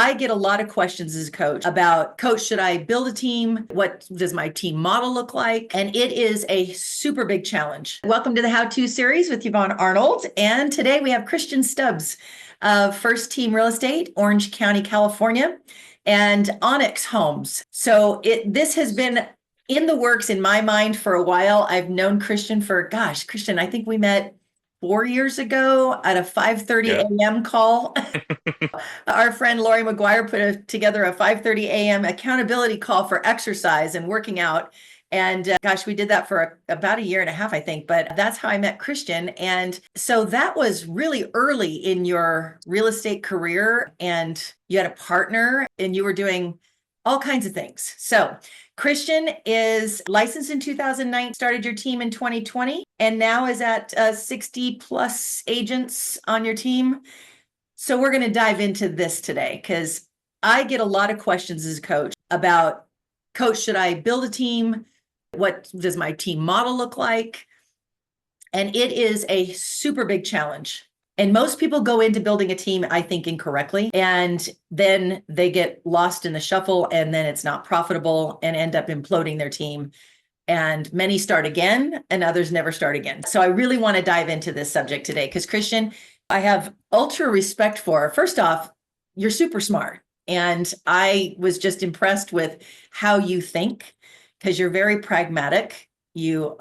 I get a lot of questions as a coach about, coach, should I build a team? What does my team model look like? And it is a super big challenge. Welcome to the How-To series with Yvonne Arnold. And today we have Christian Stubs of First Team Real Estate, Orange County, California, and Onyx Homes. So this has been in the works in my mind for a while. I've known Christian Christian, I think we met 4 years ago at a 5:30 a.m. call. Our friend Lori McGuire put together a 5:30 a.m. accountability call for exercise and working out. And we did that for about a year and a half, I think. But that's how I met Christian. And so that was really early in your real estate career. And you had a partner and you were doing all kinds of things. So Christian is licensed in 2009, started your team in 2020, and now is at 60 plus agents on your team. So we're going to dive into this today because I get a lot of questions as a coach about, coach, should I build a team? What does my team model look like? And it is a super big challenge. And most people go into building a team, I think, incorrectly. And then they get lost in the shuffle and then it's not profitable and end up imploding their team. And many start again and others never start again. So I really want to dive into this subject today because Christian, I have ultra respect for. First off, you're super smart. And I was just impressed with how you think because you're very pragmatic. You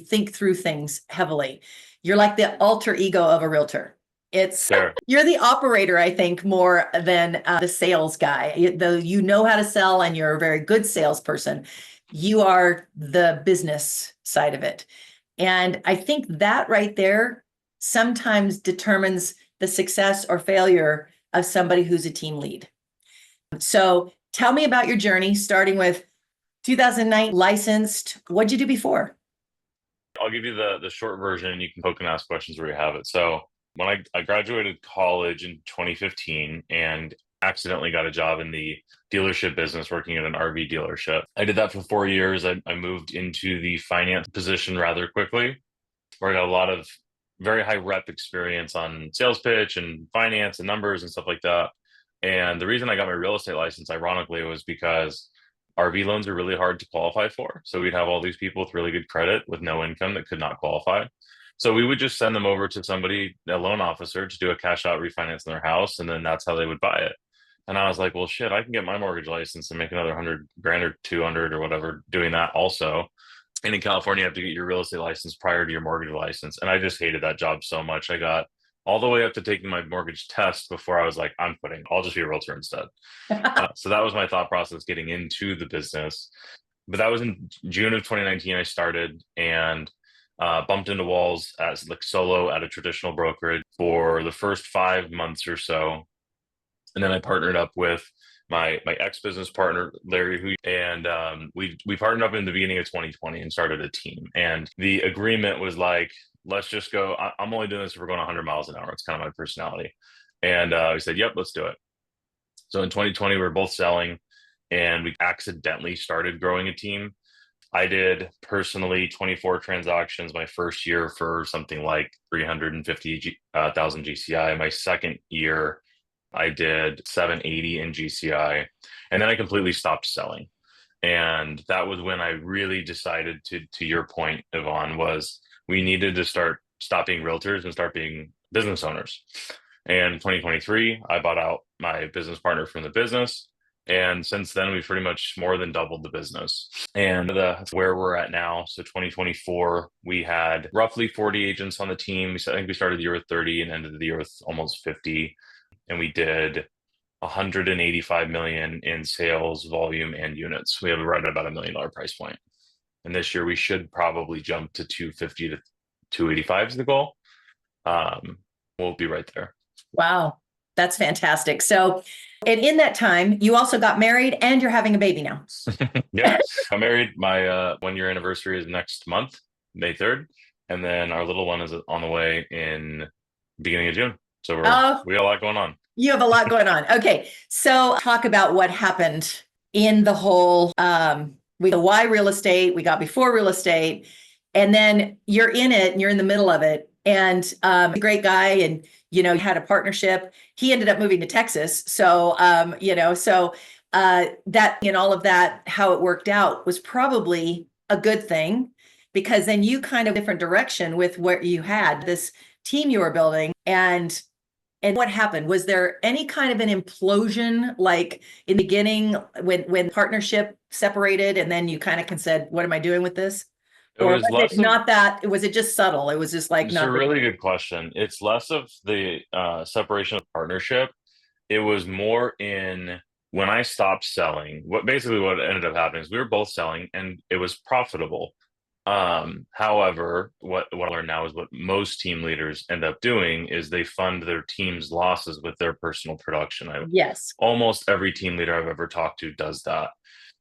think through things heavily. You're like the alter ego of a realtor. You're the operator, I think, more than the sales guy. Though you know how to sell and you're a very good salesperson, you are the business side of it. And I think that right there sometimes determines the success or failure of somebody who's a team lead. So tell me about your journey, starting with 2009 licensed. What'd you do before? I'll give you the short version and you can poke and ask questions where you have it. So when I graduated college in 2015 and accidentally got a job in the dealership business working at an RV dealership. I did that for 4 years. I moved into the finance position rather quickly, where I got a lot of very high rep experience on sales pitch and finance and numbers and stuff like that. And the reason I got my real estate license, ironically, was because RV loans are really hard to qualify for. So we'd have all these people with really good credit with no income that could not qualify. So we would just send them over to somebody, a loan officer, to do a cash out refinance in their house. And then that's how they would buy it. And I was like, well, shit, I can get my mortgage license and make another 100 grand or 200 or whatever doing that also. And in California, you have to get your real estate license prior to your mortgage license. And I just hated that job so much. I got all the way up to taking my mortgage test before I was like, I'll just be a realtor instead. So that was my thought process getting into the business. But that was in June of 2019, I started and bumped into walls as like solo at a traditional brokerage for the first 5 months or so. And then I partnered up with my ex-business partner, Larry, we partnered up in the beginning of 2020 and started a team. And the agreement was like, let's just go. I'm only doing this if we're going 100 miles an hour. It's kind of my personality. And we said, yep, let's do it. So in 2020, we were both selling and we accidentally started growing a team. I did personally 24 transactions my first year for something like 350,000 GCI. My second year, I did 780 in GCI. And then I completely stopped selling. And that was when I really decided to your point, Yvonne, was we needed to stop being realtors and start being business owners. And in 2023, I bought out my business partner from the business. And since then, we've pretty much more than doubled the business. And where we're at now, so 2024, we had roughly 40 agents on the team. I think we started the year with 30 and ended the year with almost 50. And we did 185 million in sales volume and units. We have right about $1 million price point. And this year we should probably jump to 250 to 285 is the goal. We'll be right there. Wow, that's fantastic. So, and in that time, you also got married and you're having a baby now. Yeah, I'm married. My 1 year anniversary is next month, May 3rd. And then our little one is on the way in beginning of June. So we got a lot going on. You have a lot going on. Okay. So talk about what happened in the whole, why real estate, we got before real estate, and then you're in it and you're in the middle of it. and a great guy, and had a partnership. He ended up moving to Texas, so that and all of that, how it worked out was probably a good thing, because then you kind of different direction with what you had, this team you were building. And what happened? Was there any kind of an implosion, like in the beginning when partnership separated, and then you kind of said, "What am I doing with this?" It Or was was it less of not that? Was it just subtle? It was just like It's a not big. really good question. It's less of the separation of partnership. It was more in when I stopped selling. What ended up happening is we were both selling and it was profitable. However, what I learned now is what most team leaders end up doing is they fund their team's losses with their personal production. Yes. Almost every team leader I've ever talked to does that.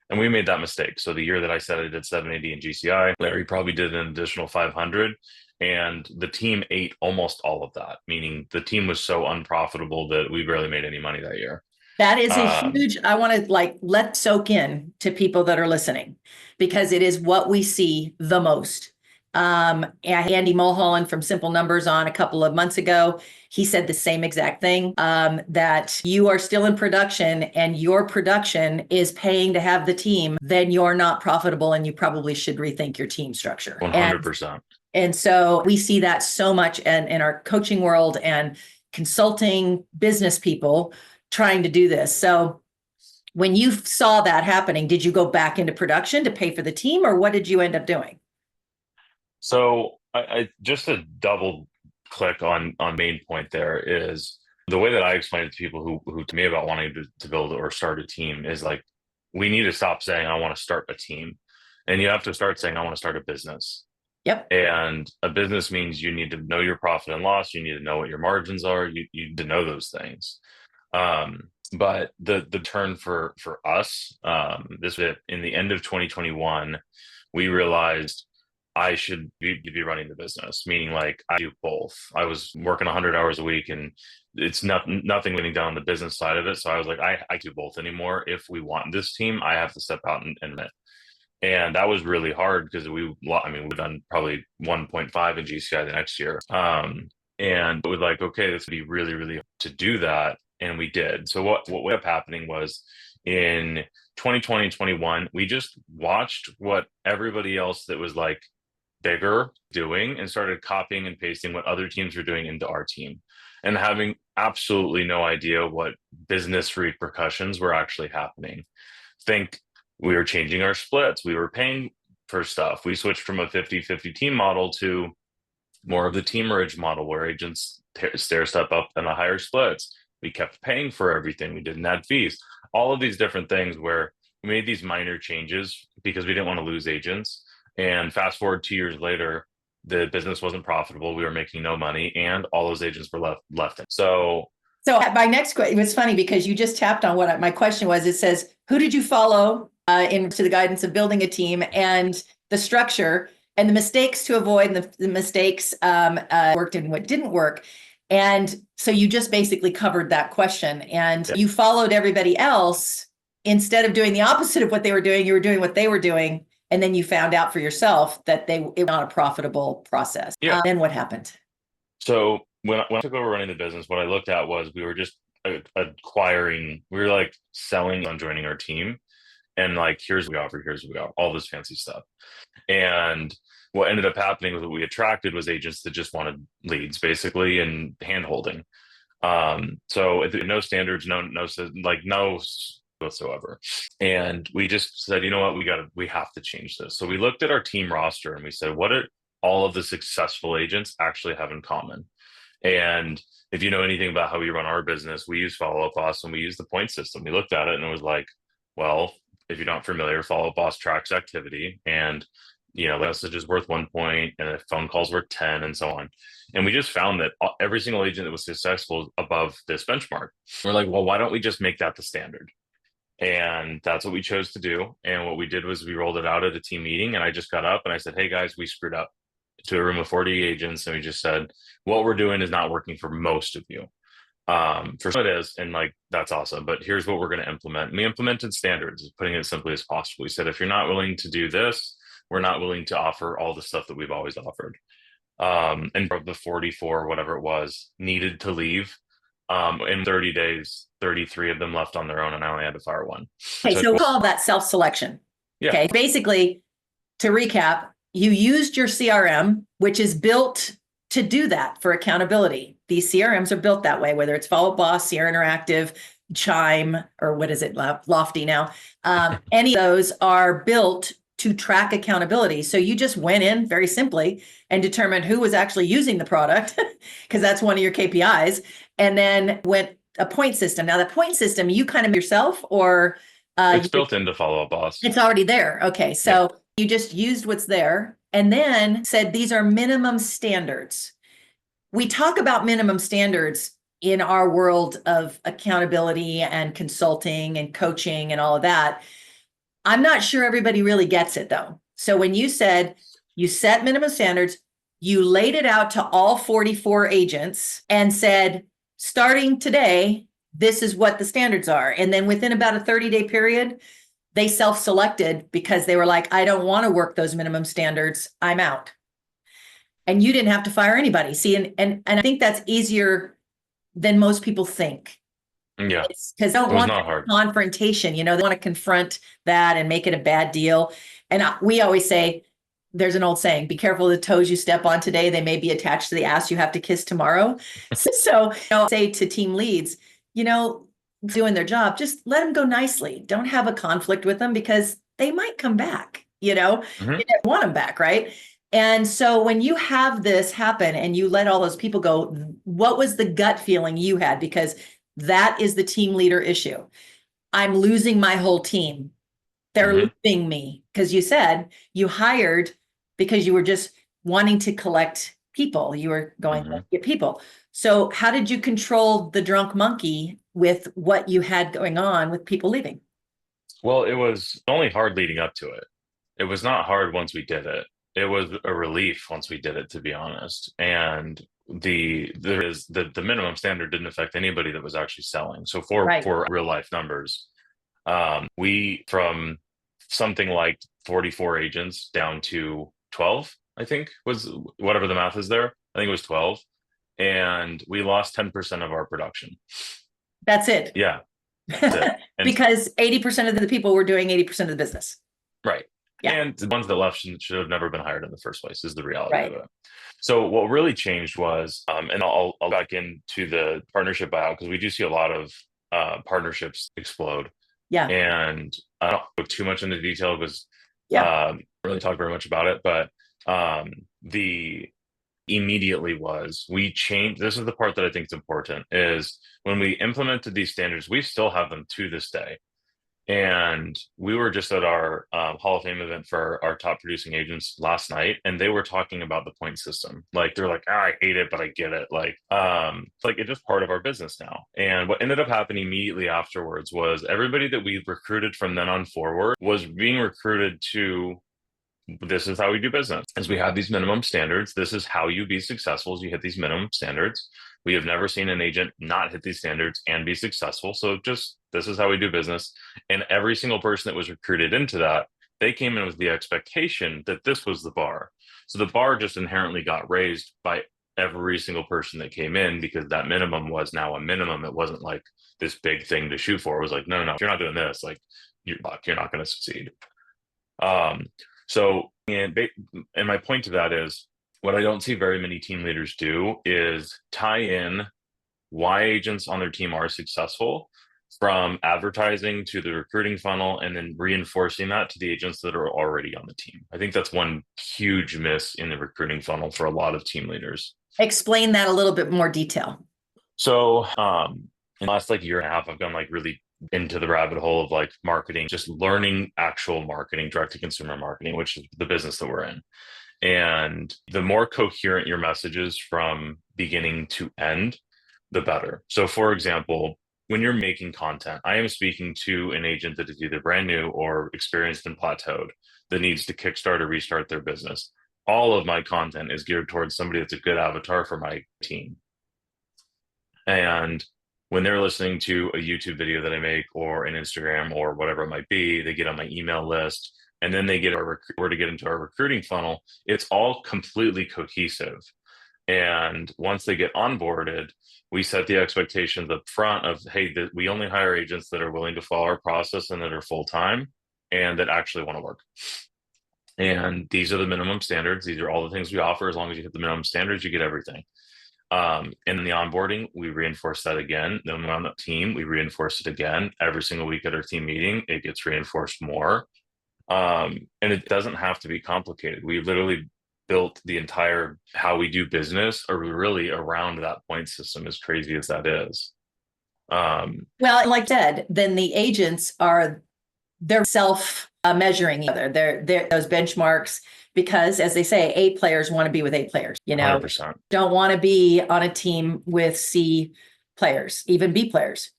And we made that mistake. So the year that I said I did 780 in GCI, Larry probably did an additional 500. And the team ate almost all of that, meaning the team was so unprofitable that we barely made any money that year. That is a Um, huge, I want to let soak in to people that are listening, because it is what we see the most. Andy Mulholland from Simple Numbers on a couple of months ago, he said the same exact thing, that you are still in production and your production is paying to have the team, then you're not profitable and you probably should rethink your team structure. 100%. And so we see that so much in our coaching world and consulting business people trying to do this. So when you saw that happening, did you go back into production to pay for the team, or what did you end up doing? So I just to double click on main point there is the way that I explain it to people who to me about wanting to build or start a team is like, we need to stop saying I want to start a team, and you have to start saying I want to start a business. Yep. And a business means you need to know your profit and loss. You need to know what your margins are. You need to know those things. But the turn for us, this in the end of 2021, we realized I should be running the business, meaning like I do both. I was working 100 hours a week and it's nothing getting done on the business side of it. So I was like, I do both anymore. If we want this team, I have to step out and and that was really hard because we've done probably 1.5 in GCI the next year. And it was like, okay, this would be really, really to do that. And we did. So what ended up happening was in 2020 and 21, we just watched what everybody else that was like bigger doing and started copying and pasting what other teams were doing into our team and having absolutely no idea what business repercussions were actually happening. Think we were changing our splits. We were paying for stuff. We switched from a 50-50 team model to more of the Teamerage model where agents stair step up and a higher splits. We kept paying for everything. We didn't add fees. All of these different things where we made these minor changes because we didn't want to lose agents. And fast forward 2 years later, the business wasn't profitable. We were making no money, and all those agents were left. So my next question, it was funny because you just tapped on what my question was. It says, who did you follow into the guidance of building a team and the structure and the mistakes to avoid, and the mistakes worked and what didn't work. And so you just basically covered that question, and you followed everybody else instead of doing the opposite of what they were doing. You were doing what they were doing. And then you found out for yourself that it was not a profitable process. Yeah. Then what happened? So when I took over running the business, what I looked at was we were just acquiring, we were like selling on joining our team. And like, here's what we offer, all this fancy stuff. And what ended up happening was what we attracted was agents that just wanted leads basically and hand holding. So no standards, no whatsoever. And we just said, you know what, we have to change this. So we looked at our team roster and we said, what did all of the successful agents actually have in common? And if you know anything about how we run our business, we use Follow Up Boss and we use the point system. We looked at it and it was like, well, if you're not familiar, Follow Up Boss tracks activity, and message is worth 1 point, and if phone calls worth 10, and so on. And we just found that every single agent that was successful was above this benchmark. We're like, well, why don't we just make that the standard? And that's what we chose to do. And what we did was we rolled it out at a team meeting, and I just got up and I said, hey guys, we screwed up, to a room of 40 agents. And we just said, what we're doing is not working for most of you. For some it is, and like, that's awesome. But here's what we're going to implement. And we implemented standards, putting it as simply as possible. We said, if you're not willing to do this, we're not willing to offer all the stuff that we've always offered. And of the 44, whatever it was, needed to leave. In 30 days, 33 of them left on their own, and I only had to fire one. Okay, So so we call that self-selection. Yeah. Okay, basically, to recap, you used your CRM, which is built to do that for accountability. These CRMs are built that way, whether it's Follow Up Boss, Sierra Interactive, Chime, or what is it, Lofty now. Any of those are built to track accountability. So you just went in very simply and determined who was actually using the product, because that's one of your KPIs, and then went a point system. Now, the point system, you kind of yourself, or it's built into Follow Up Boss. It's already there. Okay, so you just used what's there and then said these are minimum standards. We talk about minimum standards in our world of accountability and consulting and coaching and all of that. I'm not sure everybody really gets it though. So when you said you set minimum standards, you laid it out to all 44 agents and said, starting today, this is what the standards are. And then within about a 30-day period, they self-selected because they were like, I don't want to work those minimum standards. I'm out. And you didn't have to fire anybody. See, and I think that's easier than most people think. Yeah. Because they don't want confrontation, they want to confront that and make it a bad deal. And we always say, there's an old saying, be careful of the toes you step on today. They may be attached to the ass you have to kiss tomorrow. So say to team leads, doing their job, just let them go nicely. Don't have a conflict with them because they might come back, you don't want them back, right? And so when you have this happen and you let all those people go, what was the gut feeling you had? Because that is the team leader issue. I'm losing my whole team. They're losing me, because you said you hired because you were just wanting to collect people. You were going to get people. So how did you control the drunk monkey with what you had going on with people leaving? Well, it was only hard leading up to it. It was not hard once we did it. It was a relief once we did it, to be honest. And the minimum standard didn't affect anybody that was actually selling. So for real life numbers, we from something like 44 agents down to 12, I think was whatever the math is there. I think it was 12. And we lost 10% of our production. That's it. Yeah. That's it. Because 80% of the people were doing 80% of the business. Right. Yeah. And the ones that left should have never been hired in the first place is the reality right. of it. So what really changed was, and I'll back into the partnership buyout, because we do see a lot of partnerships explode. Yeah. And I don't go too much into detail because really talk very much about it, but the immediately was we changed. This is the part that I think is important, is when we implemented these standards, we still have them to this day. And we were just at our Hall of Fame event for our top producing agents last night, and they were talking about the point system. Like they're like, I hate it, but I get it. It's just part of our business now. And what ended up happening immediately afterwards was everybody that we recruited from then on forward was being recruited to, this is how we do business. As we have these minimum standards, this is how you be successful, as you hit these minimum standards. We have never seen an agent not hit these standards and be successful. So just, this is how we do business. And every single person that was recruited into that, they came in with the expectation that this was the bar. So the bar just inherently got raised by every single person that came in, because that minimum was now a minimum. It wasn't like this big thing to shoot for. It was like, no, if you're not doing this, like you're not going to succeed. And my point to that is, what I don't see very many team leaders do is tie in why agents on their team are successful from advertising to the recruiting funnel, and then reinforcing that to the agents that are already on the team. I think that's one huge miss in the recruiting funnel for a lot of team leaders. Explain that a little bit more detail. So in the last year and a half, I've gone really into the rabbit hole of marketing, just learning actual marketing, direct to consumer marketing, which is the business that we're in. And the more coherent your message is from beginning to end, the better. So for example, when you're making content, I am speaking to an agent that is either brand new or experienced and plateaued that needs to kickstart or restart their business. All of my content is geared towards somebody that's a good avatar for my team. And when they're listening to a YouTube video that I make, or an Instagram, or whatever it might be, they get on my email list. and then they were to get into our recruiting funnel, it's all completely cohesive. And once they get onboarded, we set the expectations up front of, hey, we only hire agents that are willing to follow our process and that are full time and that actually want to work. And these are the minimum standards. These are all the things we offer. As long as you hit the minimum standards, you get everything. And in the onboarding, we reinforce that again. Then on the team, we reinforce it again. Every single week at our team meeting, it gets reinforced more. And it doesn't have to be complicated. We literally built the entire how we do business or really around that point system, as crazy as that is. Well, like I said, then the agents they're self measuring either. They're those benchmarks because, as they say, A players want to be with A players. 100%. Don't want to be on a team with C players, even B players.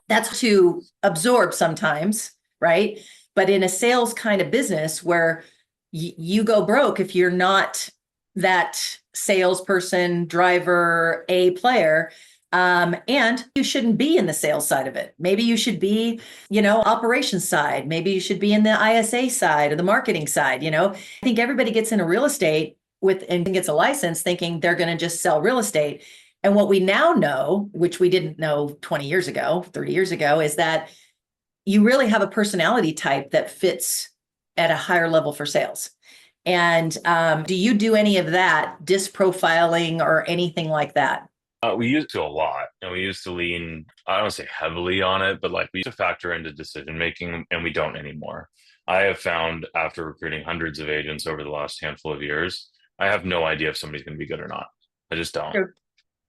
That's to absorb sometimes, right? But in a sales kind of business where you go broke if you're not that salesperson, driver, A player. And you shouldn't be in the sales side of it. Maybe you should be, operations side. Maybe you should be in the ISA side or the marketing side. I think everybody gets into real estate and gets a license thinking they're going to just sell real estate. And what we now know, which we didn't know 20 years ago, 30 years ago, is that you really have a personality type that fits at a higher level for sales. And do you do any of that disprofiling or anything like that? We used to a lot, and we used to lean, I don't say heavily on it, but like we used to factor into decision making, and we don't anymore. I have found after recruiting hundreds of agents over the last handful of years, I have no idea if somebody's going to be good or not. I just don't. Sure.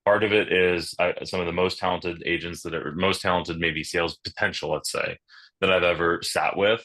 Part of it is some of the most talented agents that are most talented, maybe sales potential, let's say, that I've ever sat with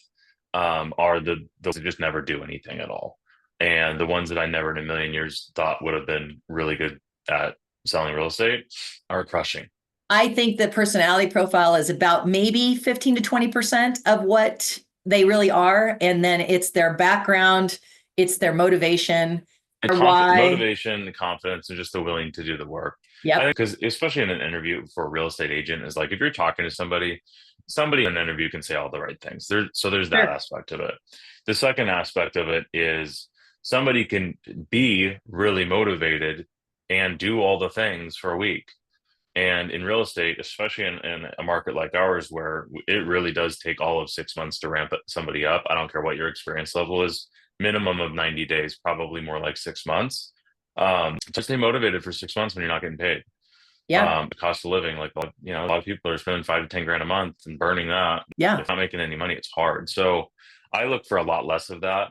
are those who just never do anything at all. And the ones that I never in a million years thought would have been really good at selling real estate are crushing. I think the personality profile is about maybe 15 to 20% of what they really are. And then it's their background, it's their motivation. Motivation, the confidence, and just the willing to do the work. Yeah. Because especially in an interview for a real estate agent is like, if you're talking to somebody in an interview can say all the right things. There's that aspect of it. The second aspect of it is somebody can be really motivated and do all the things for a week. And in real estate, especially in a market like ours, where it really does take all of 6 months to ramp somebody up, I don't care what your experience level is, minimum of 90 days, probably more like 6 months. Just stay motivated for 6 months when you're not getting paid. Yeah. The cost of living, like, a lot of people are spending 5 to 10 grand a month and burning that. Yeah. If not making any money, it's hard. So I look for a lot less of that.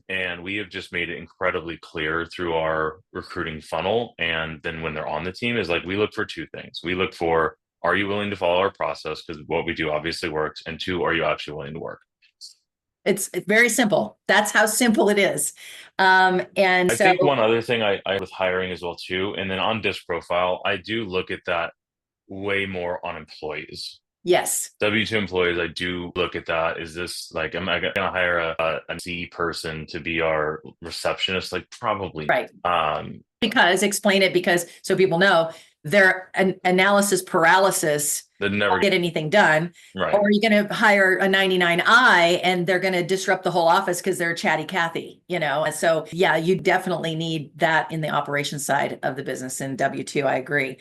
And we have just made it incredibly clear through our recruiting funnel. And then when they're on the team is like, we look for two things. We look for, are you willing to follow our process? Because what we do obviously works. And two, are you actually willing to work? It's very simple. That's how simple it is. And I think one other thing I with hiring as well too, and then on disc profile, I do look at that way more on employees. Yes. W-2 employees, I do look at that. Is this like, am I going to hire a C person to be our receptionist? Like, probably. Right. Because so people know their analysis paralysis. They never get anything done. Right. Or you're going to hire a 99I and they're going to disrupt the whole office because they're chatty Cathy, And so, yeah, you definitely need that in the operations side of the business in W-2. I agree.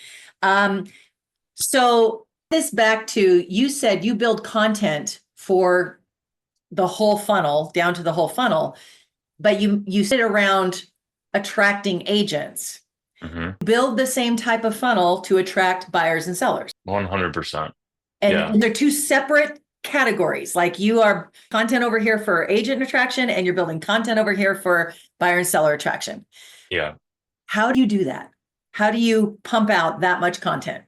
So this back to, you said you build content for the whole funnel, down to the whole funnel, but you sit around attracting agents. Mm-hmm. Build the same type of funnel to attract buyers and sellers. 100%. And they're two separate categories. Like you are content over here for agent attraction and you're building content over here for buyer and seller attraction. Yeah. How do you do that? How do you pump out that much content?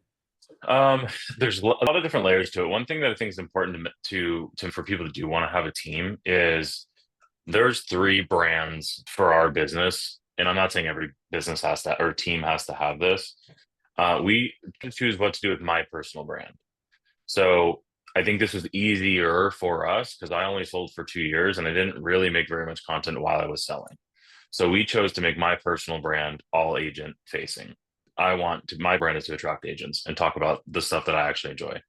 There's a lot of different layers to it. One thing that I think is important to for people to do want to have a team is there's 3 brands for our business. And I'm not saying every business has to, or team has to have this. We can choose what to do with my personal brand. So I think this was easier for us because I only sold for 2 years and I didn't really make very much content while I was selling. So we chose to make my personal brand all agent facing. My brand is to attract agents and talk about the stuff that I actually enjoy.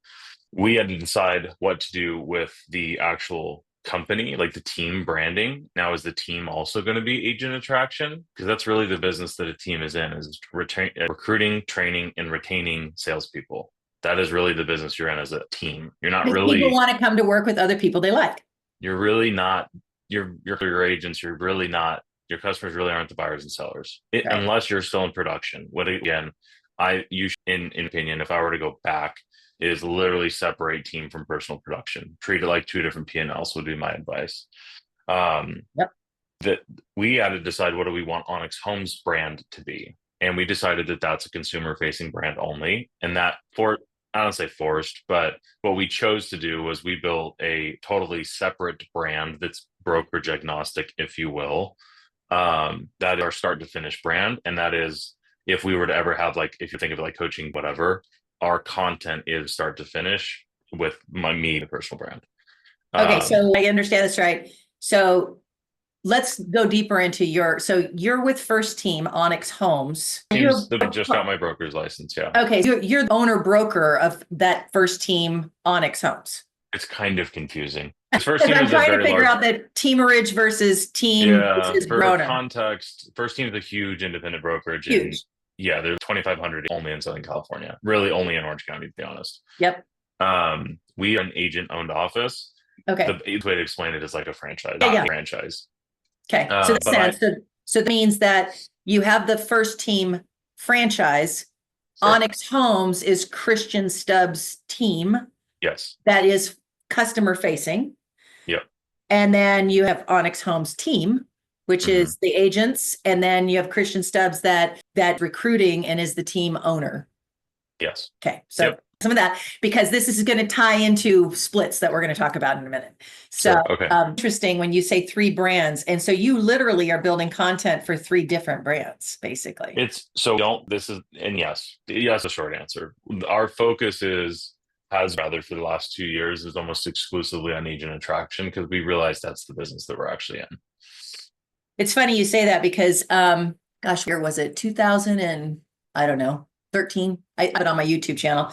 We had to decide what to do with the actual company, like the team branding. Now, is the team also going to be agent attraction? Because that's really the business that a team is in, is recruiting, training, and retaining salespeople. That is really the business you're in as a team. You're not Because really, people want to come to work with other people they like. you're really not, your agents, you're really not, your customers really aren't the buyers and sellers, Right. unless you're still in production. What again, in opinion, if I were to go back, is literally separate team from personal production. Treat it like two different P&Ls would be my advice. Yep. That we had to decide, what do we want Onyx Homes brand to be? And we decided that that's a consumer facing brand only. And that I don't say forced, but what we chose to do was we built a totally separate brand that's brokerage agnostic, if you will. That is our start to finish brand. And that is, if we were to ever have, like, if you think of it like coaching, whatever, our content is start to finish with the personal brand. Okay, so I understand this right. So let's go deeper into you're with First Team Onyx Homes. I just got my broker's license. Yeah. Okay, so you're the owner broker of that First Team Onyx Homes. It's kind of confusing. First Team I'm is trying to figure out the Teamerage versus Team versus for Broner. Context, First Team is a huge independent brokerage. Huge. And yeah, there's 2,500 only in Southern California. Really, only in Orange County, to be honest. Yep. We are an agent-owned office. Okay. The easiest way to explain it is like a franchise. Yeah. Franchise. Okay. So that means that you have the First Team franchise. Sure. Onyx Homes is Christian Stubs' team. Yes. That is customer facing. Yep. And then you have Onyx Homes team, which is the agents. And then you have Christian Stubs that recruiting and is the team owner. Yes. Okay. So some of that, because this is going to tie into splits that we're going to talk about in a minute. So interesting when you say 3 brands. And so you literally are building content for 3 different brands, basically. Yes, the short answer. Our focus has for the last 2 years is almost exclusively on agent attraction, because we realized that's the business that we're actually in. It's funny you say that because, where was it? 2000 and I don't know, 13. I have it on my YouTube channel.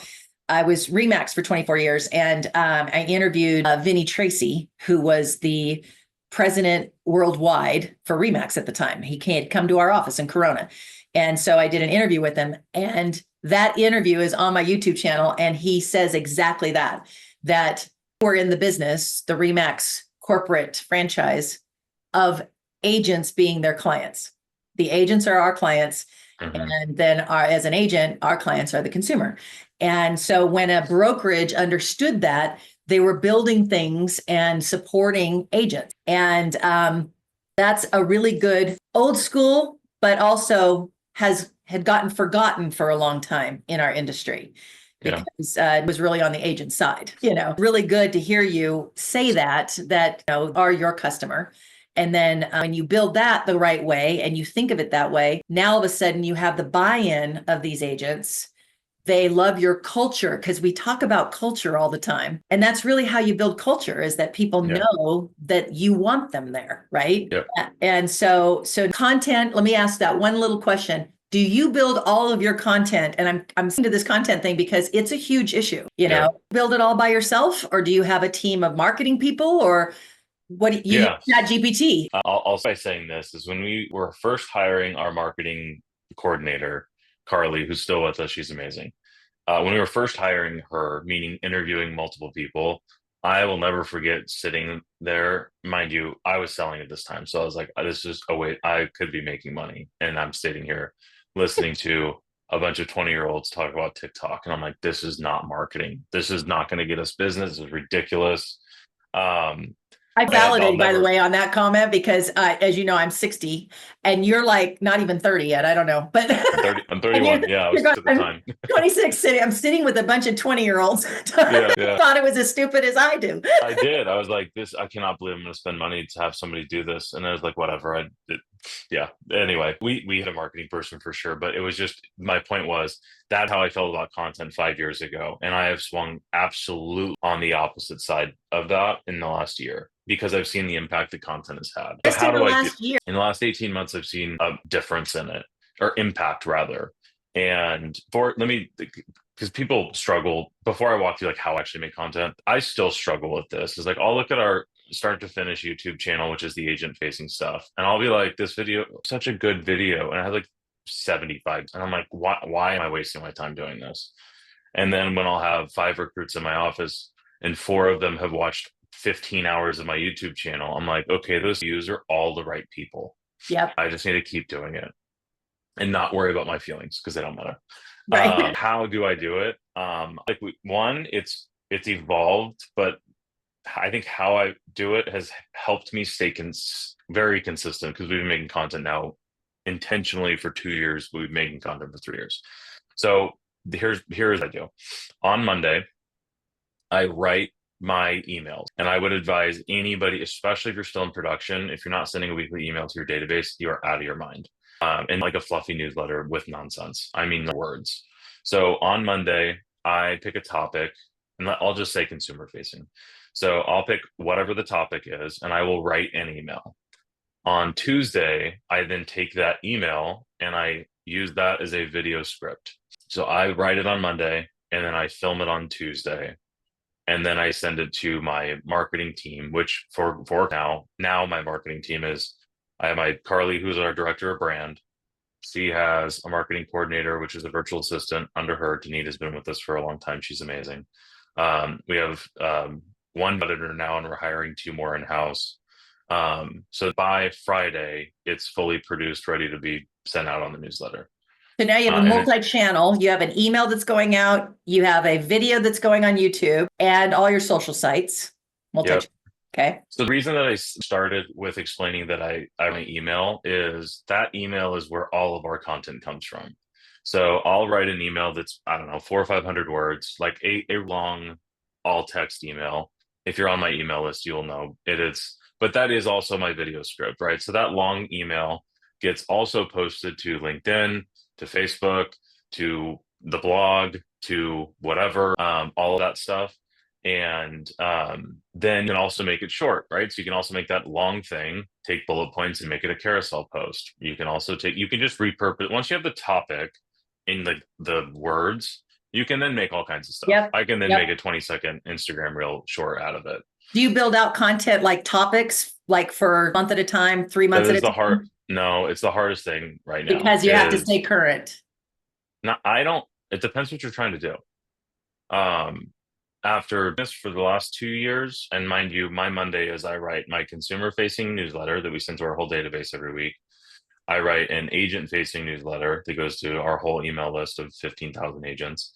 I was Remax for 24 years, and I interviewed Vinny Tracy, who was the president worldwide for Remax at the time. He had come to our office in Corona. And so I did an interview with him, and that interview is on my YouTube channel. And he says exactly that we're in the business, the Remax corporate franchise, of agents being their clients. The agents are our clients. And then as an agent, our clients are the consumer. And so when a brokerage understood that, they were building things and supporting agents. And that's a really good old school, but also had gotten forgotten for a long time in our industry, because it was really on the agent side. Really good to hear you say that are your customer. And then when you build that the right way and you think of it that way, now all of a sudden you have the buy-in of these agents. They love your culture, because we talk about culture all the time. And that's really how you build culture, is that people know that you want them there, right? Yep. And so content, let me ask that one little question. Do you build all of your content? And I'm saying to this content thing because it's a huge issue, build it all by yourself, or do you have a team of marketing people, or what do you use ChatGPT? I'll start by saying this is when we were first hiring our marketing coordinator, Carly, who's still with us, she's amazing. When we were first hiring her, meaning interviewing multiple people, I will never forget sitting there. Mind you, I was selling at this time. So I was like, I could be making money. And I'm sitting here listening to a bunch of 20-year-olds talk about TikTok. And I'm like, this is not marketing. This is not going to get us business. This is ridiculous. I validated, by the way, on that comment, because as you know, I'm 60 and you're like not even 30 yet. I don't know, but I'm 31. Yeah, I was at the time. 26 sitting. I'm sitting with a bunch of 20-year-olds. Thought it was as stupid as I do. I did. I was like, I cannot believe I'm going to spend money to have somebody do this. And I was like, whatever. Anyway, we had a marketing person for sure, but it was just, my point was that's how I felt about content 5 years ago. And I have swung absolutely on the opposite side of that in the last year, because I've seen the impact that content has had. Just in the last 18 months, I've seen a difference in it, or impact rather. And because people struggle, before I walk through like how I actually make content, I still struggle with this. It's like, I'll look at start to finish YouTube channel, which is the agent facing stuff. And I'll be like, this video, such a good video. And I have like 75. And I'm like, why am I wasting my time doing this? And then when I'll have 5 recruits in my office and 4 of them have watched 15 hours of my YouTube channel, I'm like, okay, those views are all the right people. Yep. I just need to keep doing it and not worry about my feelings because they don't matter. Right. How do I do it? It's evolved, but I think how I do it has helped me stay very consistent because we've been making content now intentionally for 2 years. We've been making content for 3 years. So here's what I do. On Monday, I write my emails, and I would advise anybody, especially if you're still in production, if you're not sending a weekly email to your database, you are out of your mind. And like a fluffy newsletter with nonsense. I mean, words. So on Monday, I pick a topic, and I'll just say consumer facing. So I'll pick whatever the topic is, and I will write an email. On Tuesday, I then take that email and I use that as a video script. So I write it on Monday, and then I film it on Tuesday. And then I send it to my marketing team, which for now my marketing team is, I have my Carly, who's our director of brand. She has a marketing coordinator, which is a virtual assistant under her. Danita's been with us for a long time. She's amazing. We have one editor now, and we're hiring 2 more in-house. So by Friday, it's fully produced, ready to be sent out on the newsletter. So now you have a multi-channel, you have an email that's going out, you have a video that's going on YouTube, and all your social sites. Yep. Okay. So the reason that I started with explaining that I my email is that email is where all of our content comes from. So I'll write an email that's, I don't know, 400 or 500 words, like a long all text email. If you're on my email list, you'll know it is, but that is also my video script, right? So that long email gets also posted to LinkedIn, to Facebook, to the blog, to whatever, all of that stuff. And then you can also make it short, right? So you can also make that long thing, take bullet points and make it a carousel post. You can also you can just repurpose. Once you have the topic in the words, you can then make all kinds of stuff. Yep. I can then make a 20-second Instagram reel short out of it. Do you build out content like topics, like for a month at a time, 3 months at a time? No, it's the hardest thing right now. Because you have to stay current. No, it depends what you're trying to do. After this for the last 2 years, and mind you, my Monday is I write my consumer facing newsletter that we send to our whole database every week. I write an agent facing newsletter that goes to our whole email list of 15,000 agents.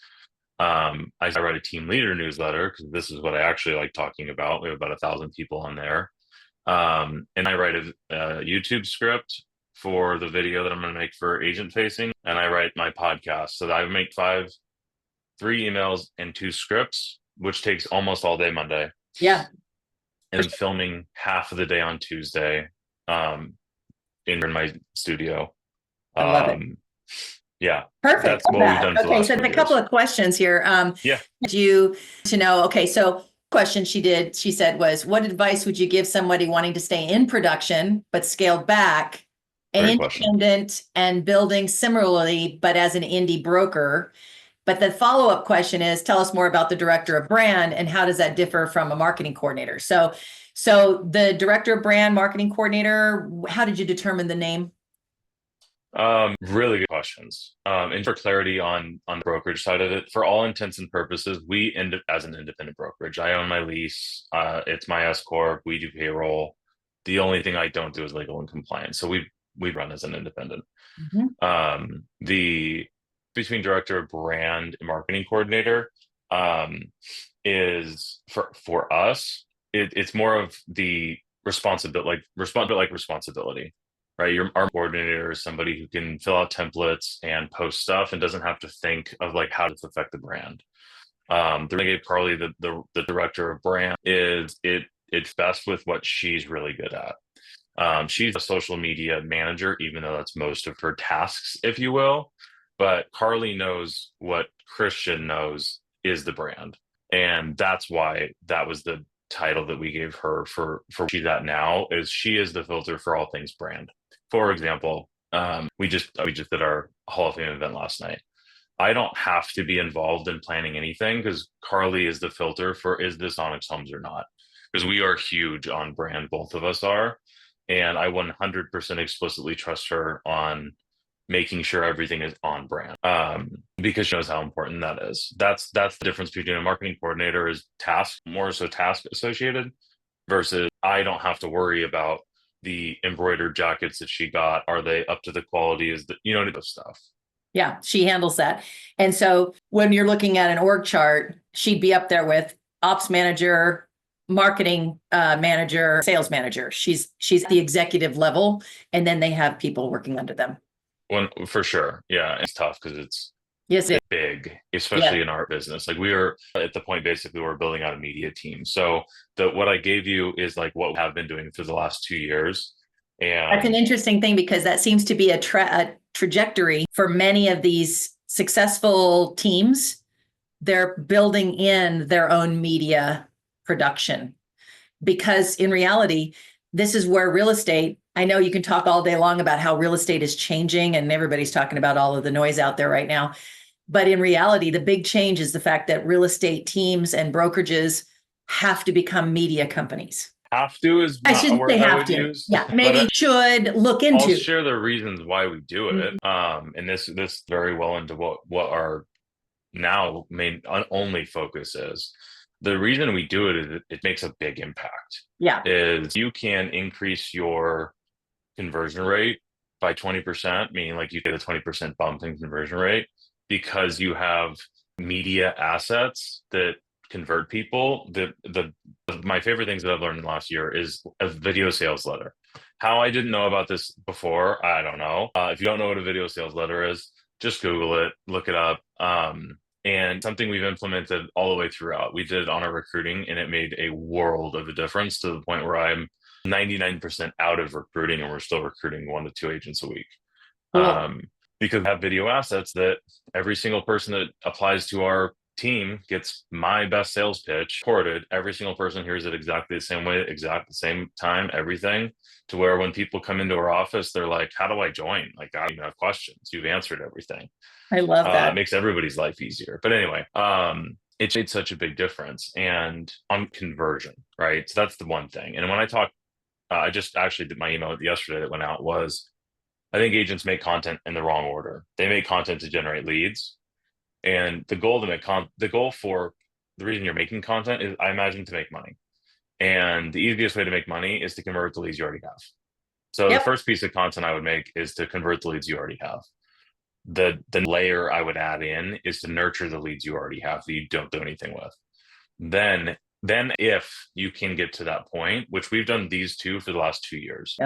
I write a team leader newsletter because this is what I actually like talking about. We have about 1,000 people on there. And I write a YouTube script for the video that I'm going to make for agent facing. And I write my podcast. So I make 3 emails and 2 scripts, which takes almost all day Monday. Yeah. And filming half of the day on Tuesday in my studio. I love it. Yeah. Perfect. That's what we've done. Okay. So a couple of questions here. You to know, okay. So question she said was, what advice would you give somebody wanting to stay in production, but scaled back and independent and building similarly, but as an indie broker? But the follow-up question is, tell us more about the director of brand and how does that differ from a marketing coordinator? So the director of brand marketing coordinator, how did you determine the name? Really good questions. And for clarity on the brokerage side of it, for all intents and purposes, we end up as an independent brokerage. I own my lease. It's my S corp. We do payroll. The only thing I don't do is legal and compliance. So we run as an independent. The between director of brand and marketing coordinator is for us, it's more of the responsibility, responsibility. Right, our coordinator is somebody who can fill out templates and post stuff and doesn't have to think of like how does it affect the brand. The thing I gave Carly, the director of brand, is it's best with what she's really good at. She's a social media manager, even though that's most of her tasks, if you will. But Carly knows what Christian knows is the brand, and that's why that was the title that we gave her for she's at now. Is she is the filter for all things brand. For example, we just did our Hall of Fame event last night. I don't have to be involved in planning anything because Carly is the filter for is this Onyx Homes or not? Because we are huge on brand, both of us are. And I 100% explicitly trust her on making sure everything is on brand because she knows how important that is. That's the difference between a marketing coordinator is task, more so task associated versus I don't have to worry about the embroidered jackets that she got. Are they up to the quality? Is that, the stuff. Yeah, she handles that. And so when you're looking at an org chart, she'd be up there with ops manager, marketing manager, sales manager. She's the executive level, and then they have people working under them. One for sure. Yeah, it's tough because it's Yes, big, especially in our business. Like we are at the point basically we're building out a media team. So what I gave you is like what we have been doing for the last 2 years. And that's an interesting thing because that seems to be a trajectory for many of these successful teams. They're building in their own media production because in reality, this is where real estate, I know you can talk all day long about how real estate is changing and everybody's talking about all of the noise out there right now. But in reality, the big change is the fact that real estate teams and brokerages have to become media companies. Have to is I not a shouldn't word say I have would to. use. Yeah, maybe should look I'll into. share the reasons why we do it. And this very well into what our now main only focus is. The reason we do it is it makes a big impact. Yeah. Is you can increase your conversion rate by 20%, meaning like you get a 20% bump in conversion rate because you have media assets that convert people. My favorite things that I've learned in the last year is a video sales letter. How I didn't know about this before, I don't know. If you don't know what a video sales letter is, just Google it, look it up. And something we've implemented all the way throughout. We did it on our recruiting and it made a world of a difference to the point where I'm 99% out of recruiting and we're still recruiting 1 to 2 agents a week. Cool. Because we have video assets that every single person that applies to our team gets my best sales pitch recorded. Every single person hears it exactly the same way, exact the same time, everything, to where when people come into our office, they're like, how do I join? Like, I don't even have questions. You've answered everything. I love that. It makes everybody's life easier. But anyway, it made such a big difference and on conversion, right? So that's the one thing. And when I talk, I just actually did my email yesterday that went out was, I think agents make content in the wrong order. They make content to generate leads. And the goal for the reason you're making content is, I imagine, to make money. And the easiest way to make money is to convert the leads you already have. So the first piece of content I would make is to convert the leads you already have. The layer I would add in is to nurture the leads you already have that you don't do anything with. Then if you can get to that point, which we've done these two for the last 2 years,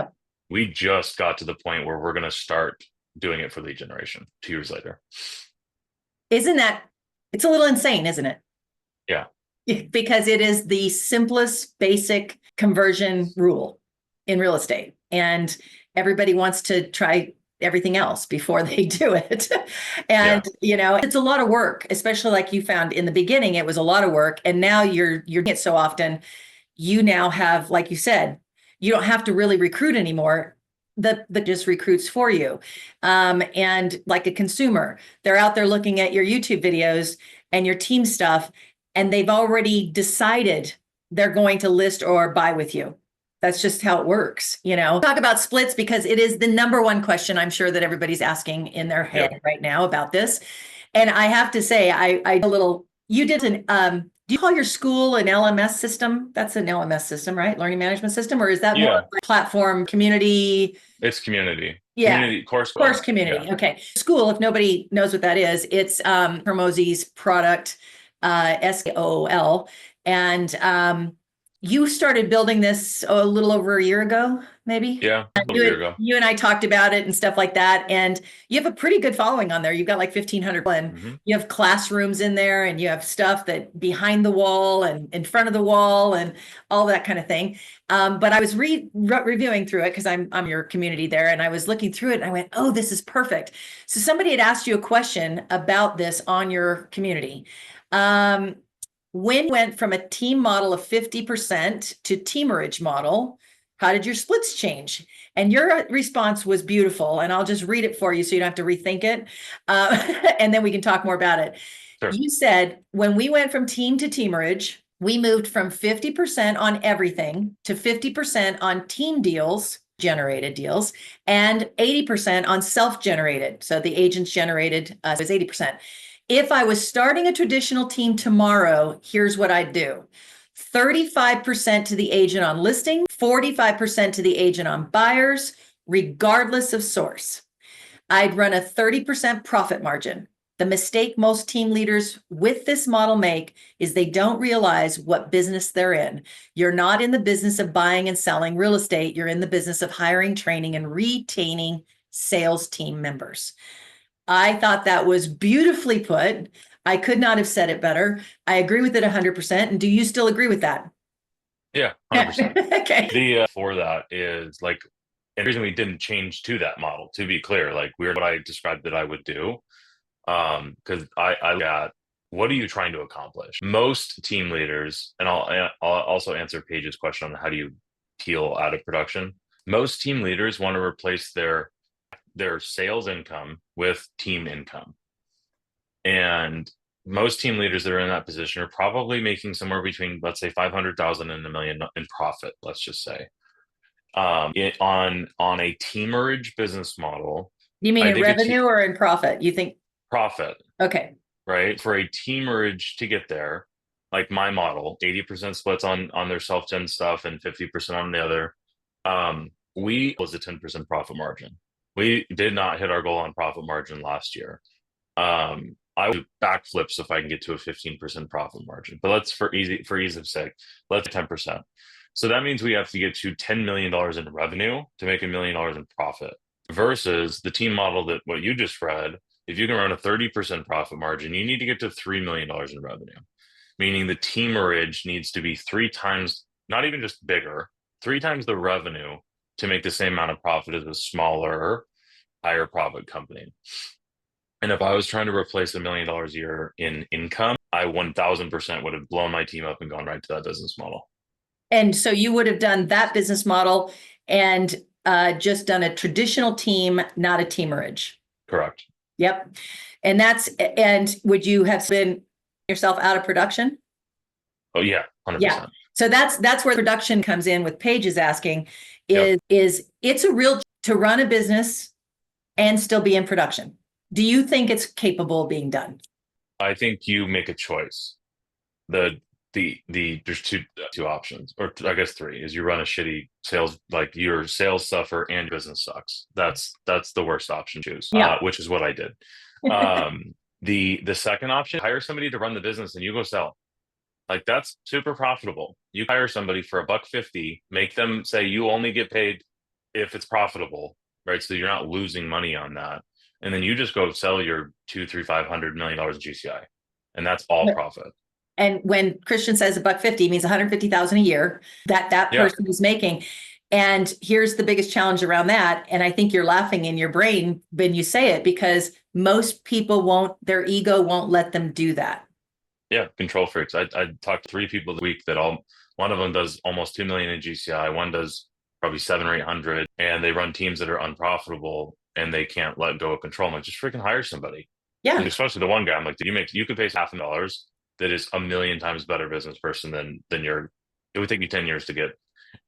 we just got to the point where we're going to start doing it for lead generation 2 years later. Isn't that, it's a little insane, isn't it? Yeah. Because it is the simplest basic conversion rule in real estate. And everybody wants to try everything else before they do it. And, it's a lot of work, especially like you found in the beginning, it was a lot of work. And now you're doing it so often, you now have, like you said, you don't have to really recruit anymore. That just recruits for you. And like a consumer, they're out there looking at your YouTube videos and your team stuff, and they've already decided they're going to list or buy with you. That's just how it works. Talk about splits because it is the number one question I'm sure that everybody's asking in their head right now about this. And I have to say, you did do you call your school an LMS system? That's an LMS system, right? Learning management system, or is that more like platform community? It's community. Yeah. Community course community. Yeah. Okay. School, if nobody knows what that is, it's Hermosi's product, SOL. And you started building this a little over a year ago, maybe? Yeah, a year ago. You and I talked about it and stuff like that. And you have a pretty good following on there. You've got like 1,500. And you have classrooms in there and you have stuff that behind the wall and in front of the wall and all that kind of thing. But I was reviewing through it because I'm your community there. And I was looking through it and I went, oh, this is perfect. So somebody had asked you a question about this on your community. When went from a team model of 50% to Teamerage model, How did your splits change? And your response was beautiful. And I'll just read it for you so you don't have to rethink it. And then we can talk more about it. Sure. You said, when we went from team to teamerage, we moved from 50% on everything to 50% on team deals, generated deals, and 80% on self-generated. So the agents generated was 80%. If I was starting a traditional team tomorrow, here's what I'd do. 35% to the agent on listing, 45% to the agent on buyers, regardless of source. I'd run a 30% profit margin. The mistake most team leaders with this model make is they don't realize what business they're in. You're not in the business of buying and selling real estate. You're in the business of hiring, training, and retaining sales team members. I thought that was beautifully put. I could not have said it better. I agree with it 100%. And do you still agree with that? Yeah, 100%. Okay. The for that is like, and the reason we didn't change to that model, to be clear, like we're what I described that I would do. Because I look at, what are you trying to accomplish? Most team leaders, and I'll also answer Paige's question on how do you peel out of production. Most team leaders want to replace their sales income with team income. And most team leaders that are in that position are probably making somewhere between, let's say, 500,000 and $1 million in profit, let's just say. On a teamerage business model. You mean I in think revenue or in profit? You think profit, okay. right? For a teamerage to get there, like my model, 80% splits on their self-gen stuff and 50% on the other. We was a 10% profit margin. We did not hit our goal on profit margin last year. I would do backflips if I can get to a 15% profit margin, but let's for ease of sake, let's 10%. So that means we have to get to $10 million in revenue to make $1 million in profit, versus the team model that what you just read. If you can run a 30% profit margin, you need to get to $3 million in revenue, meaning the teamerage needs to be 3 times, not even just bigger, 3 times the revenue to make the same amount of profit as a smaller, higher profit company. And if I was trying to replace $1 million a year in income, I 1000% would have blown my team up and gone right to that business model. And so you would have done that business model and just done a traditional team, not a teamerage. Correct. Yep. And would you have been yourself out of production? Oh yeah, 100%. Yeah. So that's where production comes in. With Paige is asking, Yep. is it's a real to run a business and still be in production? Do you think it's capable of being done? I think you make a choice. There's two options, or I guess 3, is you run a shitty sales, like your sales suffer and business sucks. That's the worst option to choose. Yeah. Which is what I did. The second option, hire somebody to run the business and you go sell. Like that's super profitable. You hire somebody for $1.50, make them say you only get paid if it's profitable, right? So you're not losing money on that. And then you just go sell your $200-500 million in GCI, and that's all profit. And when Christian says $1.50, means 150,000 a year that person is making. And here's the biggest challenge around that. And I think you're laughing in your brain when you say it, because most people their ego won't let them do that. Yeah, control freaks. I talked to 3 people this week that one of them does almost 2 million in GCI, one does probably 700 or 800, and they run teams that are unprofitable and they can't let go of control. I'm like, just freaking hire somebody. Yeah. And especially the one guy, I'm like, you could pay $500 that is 1,000,000 times better business person than it would take you 10 years to get.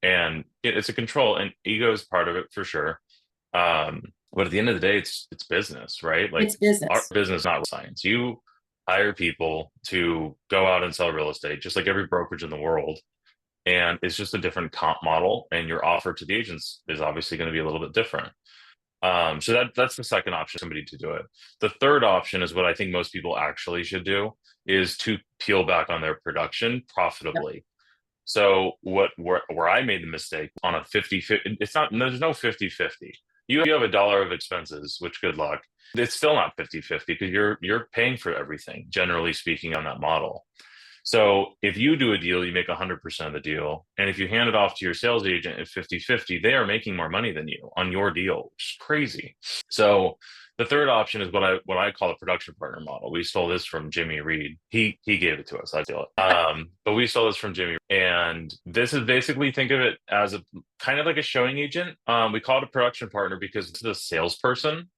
And it's a control, and ego is part of it for sure. But at the end of the day, it's business, right? Like it's business. Our business, not science. You hire people to go out and sell real estate, just like every brokerage in the world. And it's just a different comp model, and your offer to the agents is obviously going to be a little bit different. So that's the second option, somebody to do it. The third option is what I think most people actually should do, is to peel back on their production profitably. Yep. So where I made the mistake on a 50-50, there's no 50-50. You have $1 of expenses, which good luck. It's still not 50-50 because you're paying for everything, generally speaking, on that model. So if you do a deal, you make 100% of the deal. And if you hand it off to your sales agent at 50-50, they are making more money than you on your deal, which is crazy. So The third option is what I call a production partner model. We stole this from Jimmy Reed. He gave it to us. I steal it. But we stole this from Jimmy, and this is basically, think of it as a kind of like a showing agent. We call it a production partner because it's the salesperson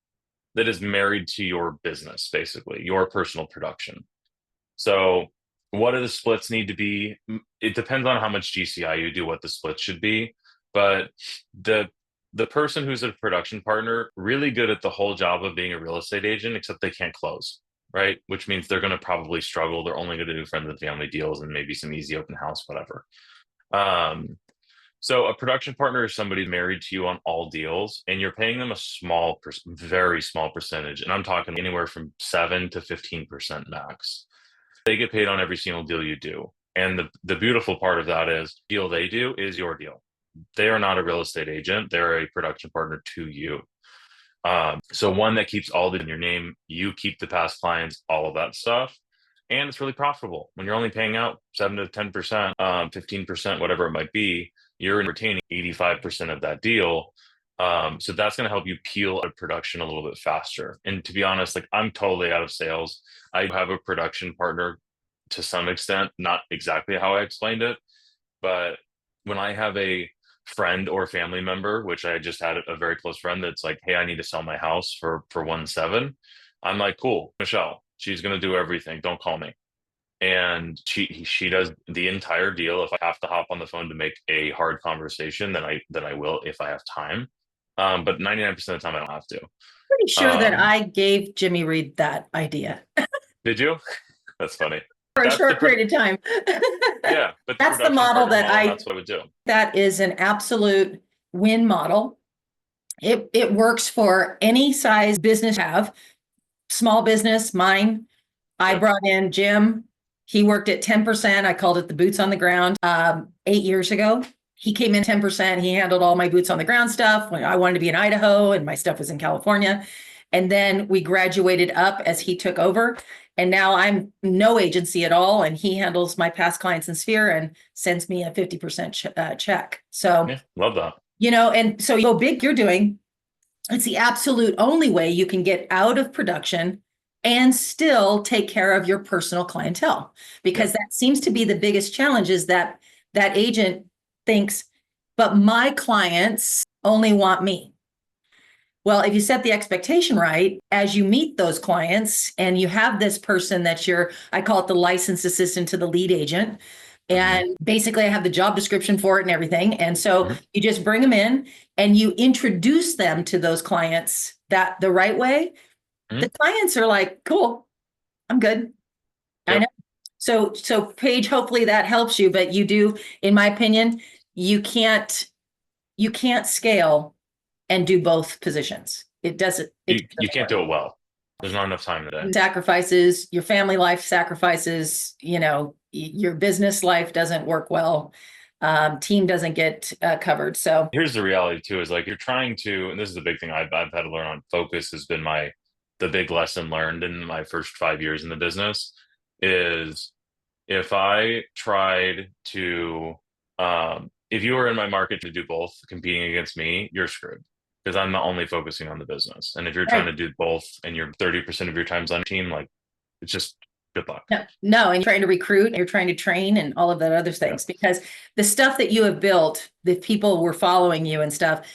that is married to your business, basically your personal production. So what do the splits need to be? It depends on how much GCI you do, what the split should be. But the person who's a production partner, really good at the whole job of being a real estate agent, except they can't close, right? Which means they're going to probably struggle. They're only going to do friends and family deals and maybe some easy open house, whatever. So a production partner is somebody married to you on all deals, and you're paying them a very small percentage. And I'm talking anywhere from 7 to 15% max. They get paid on every single deal you do. And the beautiful part of that is the deal they do is your deal. They are not a real estate agent. They're a production partner to you. So one that keeps all in your name, you keep the past clients, all of that stuff. And it's really profitable. When you're only paying out 7 to 10%, 15%, whatever it might be, you're retaining 85% of that deal. So that's going to help you peel a production a little bit faster. And to be honest, like, I'm totally out of sales. I have a production partner to some extent, not exactly how I explained it, but when I have a friend or family member, which I just had a very close friend that's like, hey, I need to sell my house for 1.7. I'm like, cool, Michelle, she's going to do everything. Don't call me. And she does the entire deal. If I have to hop on the phone to make a hard conversation, then I will if I have time. But 99% of the time I don't have to. Pretty sure that I gave Jimmy Reed that idea. Did you? That's funny. For a short period of time. Yeah, but that's the model that's what I would do. That is an absolute win model. It works for any size business have. Small business, mine. I brought in Jim. He worked at 10%. I called it the boots on the ground 8 years ago. He came in 10%. He handled all my boots on the ground stuff when I wanted to be in Idaho and my stuff was in California. And then we graduated up as he took over. And now I'm no agency at all. And he handles my past clients in Sphere and sends me a 50% check. So yeah, love that. And so you go big, you're doing, it's the absolute only way you can get out of production and still take care of your personal clientele, because that seems to be the biggest challenge, is that agent thinks, but my clients only want me. Well, if you set the expectation right, as you meet those clients and you have this person that I call it the licensed assistant to the lead agent. And basically I have the job description for it and everything. And so you just bring them in and you introduce them to those clients the right way. The clients are like, cool, I'm good. Yep. I know. So Paige, hopefully that helps you, but you do, in my opinion, you can't scale and do both positions. It doesn't. You can't do it well. There's not enough time today. Sacrifices, your family life sacrifices, your business life doesn't work well. Team doesn't get covered. So here's the reality too, is like, you're trying to, and this is the big thing I've had to learn on focus, has been the big lesson learned in my first 5 years in the business, is if I tried to, if you were in my market to do both competing against me, you're screwed, because I'm not only focusing on the business. And if you're trying to do both and you're 30% of your time's on team, like, it's just good luck. No, and you're trying to recruit, you're trying to train and all of that other things, because the stuff that you have built, the people were following you and stuff,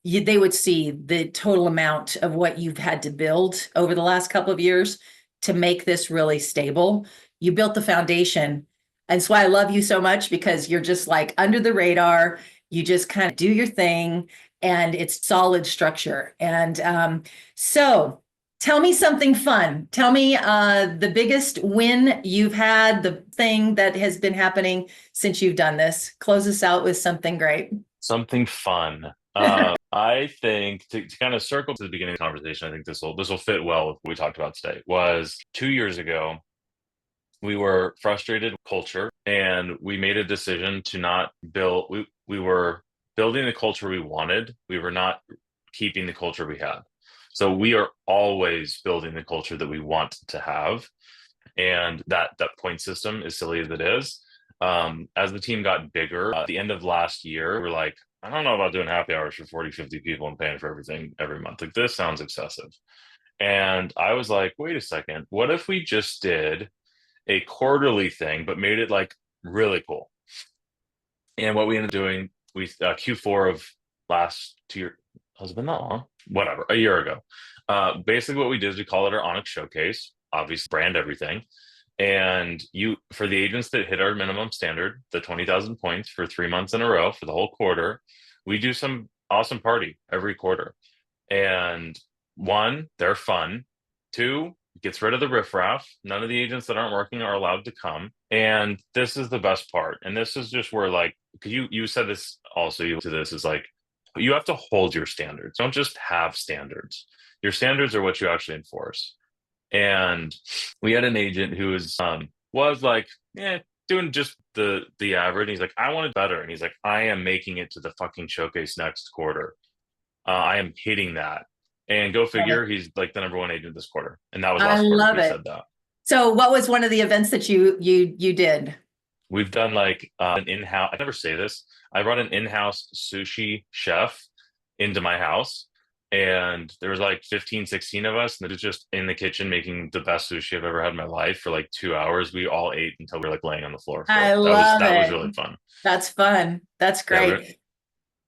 they would see the total amount of what you've had to build over the last couple of years to make this really stable. You built the foundation. And that's why I love you so much, because you're just like under the radar. You just kind of do your thing and it's solid structure. And so tell me something fun. Tell me the biggest win you've had, the thing that has been happening since you've done this. Close us out with something great. Something fun. I think to kind of circle to the beginning of the conversation, I think this will fit well with what we talked about today. Was 2 years ago, we were frustrated with culture, and we made a decision to not build. We were building the culture we wanted. We were not keeping the culture we had. So we are always building the culture that we want to have. And that point system, as silly as it is, as the team got bigger, at the end of last year, we're like, I don't know about doing happy hours for 40, 50 people and paying for everything every month. Like, this sounds excessive. And I was like, wait a second, what if we just did a quarterly thing, but made it like really cool? And what we ended up doing, we Q4 of last year, has it been that long? Whatever, a year ago. Basically, what we did is we call it our Onyx Showcase, obviously brand everything. And you, for the agents that hit our minimum standard, the 20,000 points for 3 months in a row for the whole quarter, we do some awesome party every quarter. And one, they're fun. Two, gets rid of the riffraff. None of the agents that aren't working are allowed to come. And this is the best part. And this is just where, like, because you said this also, you to this is like, you have to hold your standards. Don't just have standards. Your standards are what you actually enforce. And we had an agent who was like, yeah, doing just the average. He's like, I want it better. And he's like, I am making it to the fucking showcase next quarter. I am hitting that. And go figure, he's like the #1 agent this quarter. And that was last quarter he said that. So what was one of the events that you did? We've done like an in-house, I never say this. I brought an in-house sushi chef into my house. And there was like 15, 16 of us. And it was just in the kitchen making the best sushi I've ever had in my life for like 2 hours. We all ate until we were like laying on the floor. I love it. That was really fun. That's fun. That's great.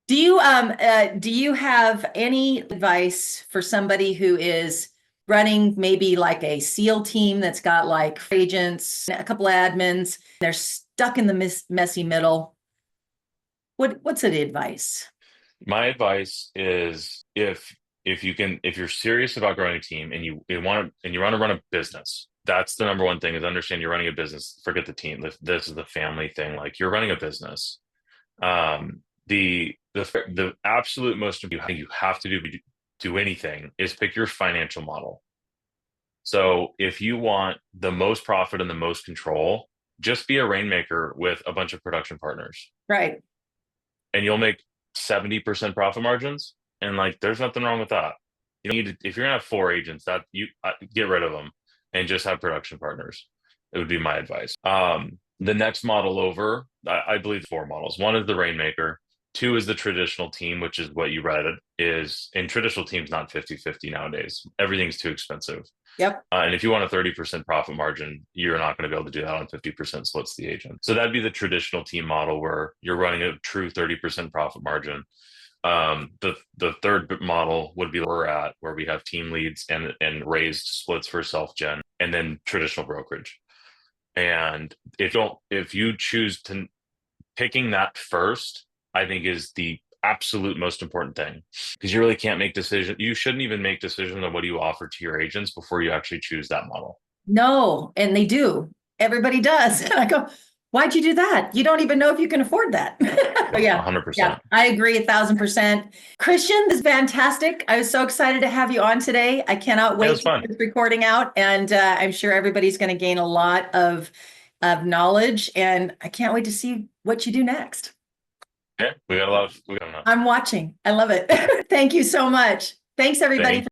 Yeah, do you have any advice for somebody who is running maybe like a SEAL team that's got like agents, a couple of admins, they're stuck in the messy middle? What's the advice? my advice is if you're serious about growing a team and you want to run a business, that's the #1 thing, is understand you're running a business. Forget the team. This is the family thing. Like, you're running a business. The absolute most important thing you have to do anything is pick your financial model. So if you want the most profit and the most control, just be a rainmaker with a bunch of production partners. Right. And you'll make 70% profit margins. And like, there's nothing wrong with that. You don't need to, if you're gonna have 4 agents, that you get rid of them and just have production partners. It would be my advice. The next model over, I believe 4 models. 1 is the rainmaker. 2 is the traditional team, which is what you read. Is in traditional teams, not 50-50 nowadays. Everything's too expensive. Yep. And if you want a 30% profit margin, you're not going to be able to do that on 50% splits the agent. So that'd be the traditional team model where you're running a true 30% profit margin. The third model would be where we're at, where we have team leads and raised splits for self-gen, and then traditional brokerage. And if you choose to picking that first, I think is the absolute most important thing, because you really can't make decisions. You shouldn't even make decisions on what do you offer to your agents before you actually choose that model. No, and they do. Everybody does. And I go, why'd you do that? You don't even know if you can afford that. Yeah, 100%. Yeah, I agree 1,000%. Christian, this is fantastic. I was so excited to have you on today. I cannot wait to get this recording out, and I'm sure everybody's going to gain a lot of knowledge, and I can't wait to see what you do next. Yeah, we got a lot of. I'm watching. I love it. Thank you so much. Thanks, everybody.